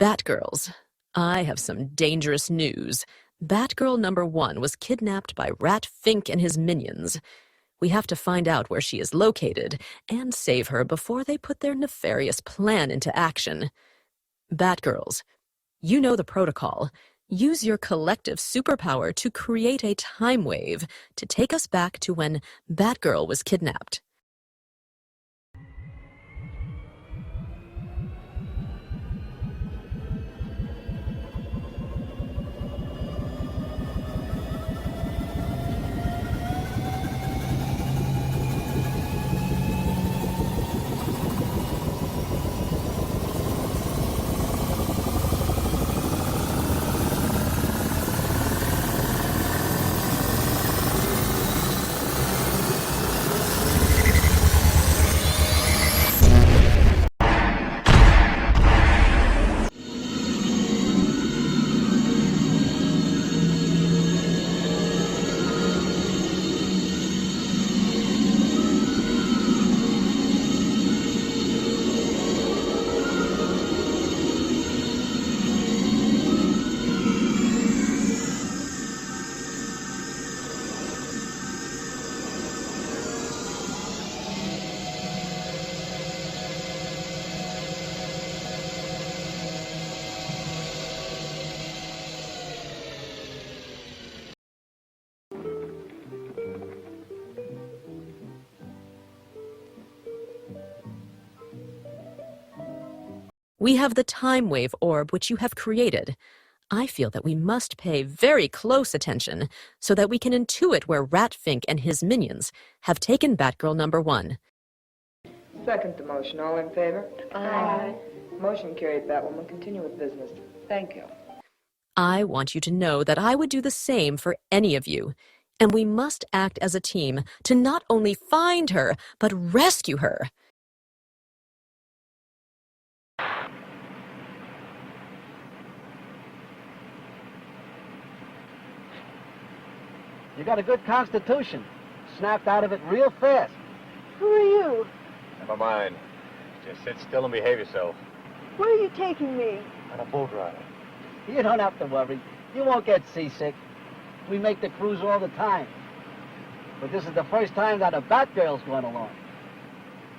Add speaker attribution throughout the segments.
Speaker 1: Batgirls. I have some dangerous news. Batgirl #1 was kidnapped by Rat Fink and his minions. We have to find out where she is located and save her before they put their nefarious plan into action. Batgirls, you know the protocol. Use your collective superpower to create a time wave to take us back to when Batgirl was kidnapped. We have the time wave orb which you have created. I feel that we must pay very close attention so that we can intuit where Rat Fink and his minions have taken Batgirl #1.
Speaker 2: Second the motion. All in favor?
Speaker 3: Aye.
Speaker 2: Motion carried, Batwoman. Continue with business.
Speaker 3: Thank you.
Speaker 1: I want you to know that I would do the same for any of you, and we must act as a team to not only find her, but rescue her.
Speaker 4: You got a good constitution. Snapped out of it real fast.
Speaker 3: Who are you?
Speaker 5: Never mind. Just sit still and behave yourself.
Speaker 3: Where are you taking me?
Speaker 5: On a boat ride.
Speaker 4: You don't have to worry. You won't get seasick. We make the cruise all the time. But this is the first time that a Batgirl's going along.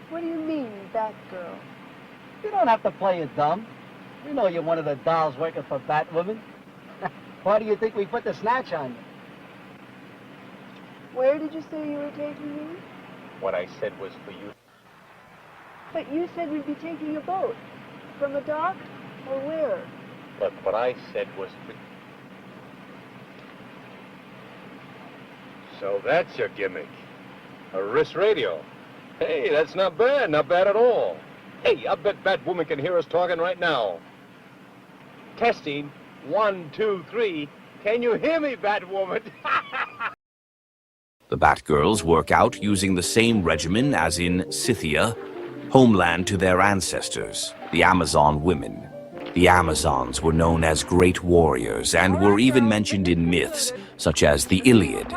Speaker 3: What do you mean, Batgirl?
Speaker 4: You don't have to play it dumb. We know you're one of the dolls working for Batwoman. Why do you think we put the snatch on you?
Speaker 3: Where did you say you were taking me?
Speaker 5: What I said was for you.
Speaker 3: But you said we'd be taking a boat. From the dock? Or where?
Speaker 5: Look, what I said was for... So that's your gimmick. A wrist radio. Hey, that's not bad. Not bad at all. Hey, I bet Batwoman can hear us talking right now. Testing. 1, 2, 3. Can you hear me, Batwoman?
Speaker 6: The Batgirls work out using the same regimen as in Scythia, homeland to their ancestors, the Amazon women. The Amazons were known as great warriors and were even mentioned in myths, such as the Iliad.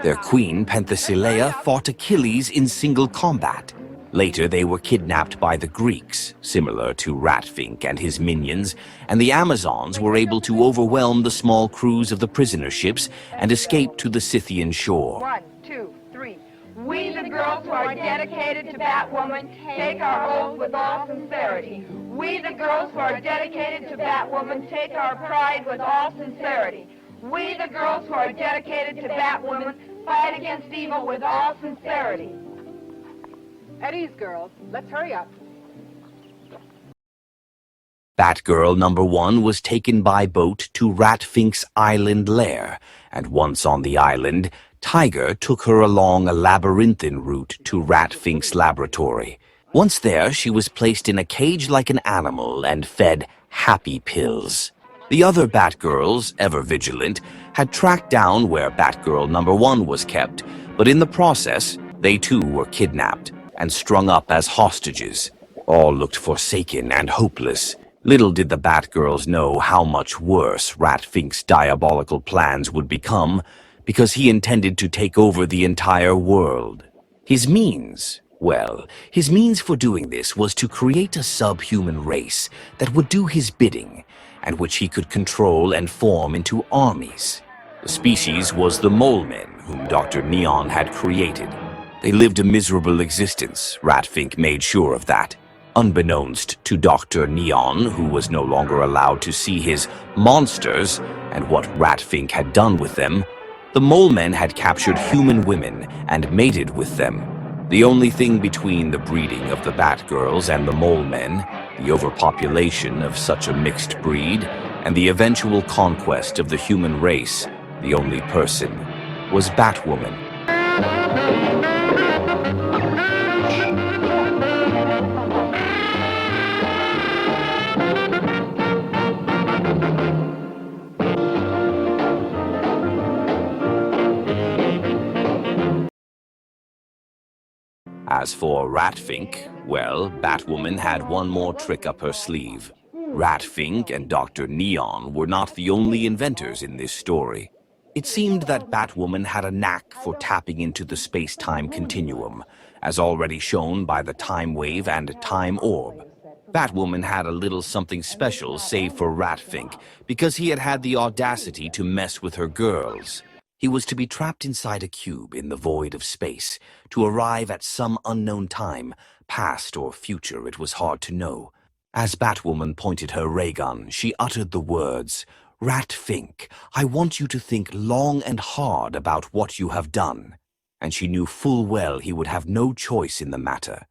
Speaker 6: Their queen, Penthesilea, fought Achilles in single combat. Later, they were kidnapped by the Greeks, similar to Rat Fink and his minions, and the Amazons were able to overwhelm the small crews of the prisoner ships and escape to the Scythian shore.
Speaker 7: 1, 2, 3. We, the girls who are dedicated to Batwoman, take our oath with all sincerity. We, the girls who are dedicated to Batwoman, take our pride with all sincerity. We, the girls who are dedicated to Batwoman, fight against evil with all sincerity.
Speaker 8: At ease, girls. Let's hurry up.
Speaker 6: Batgirl #1 was taken by boat to Rat Fink's island lair, and once on the island, Tiger took her along a labyrinthine route to Rat Fink's laboratory. Once there, she was placed in a cage like an animal and fed happy pills. The other Batgirls, ever vigilant, had tracked down where Batgirl #1 was kept, but in the process, they too were kidnapped and strung up as hostages. All looked forsaken and hopeless. Little did the Batgirls know how much worse Rat Fink's diabolical plans would become, because he intended to take over the entire world. His means for doing this was to create a subhuman race that would do his bidding and which he could control and form into armies. The species was the mole men, whom Dr. Neon had created. They lived a miserable existence. Rat Fink made sure of that. Unbeknownst to Dr. Neon, who was no longer allowed to see his monsters and what Rat Fink had done with them, the mole men had captured human women and mated with them. The only thing between the breeding of the Batgirls and the mole men, the overpopulation of such a mixed breed, and the eventual conquest of the human race, the only person was Batwoman. As for Rat Fink, well, Batwoman had one more trick up her sleeve. Rat Fink and Dr. Neon were not the only inventors in this story. It seemed that Batwoman had a knack for tapping into the space-time continuum, as already shown by the time wave and time orb. Batwoman had a little something special save for Rat Fink, because he had had the audacity to mess with her girls. He was to be trapped inside a cube in the void of space, to arrive at some unknown time, past or future it was hard to know. As Batwoman pointed her ray gun, she uttered the words, "Rat Fink, I want you to think long and hard about what you have done." And she knew full well he would have no choice in the matter.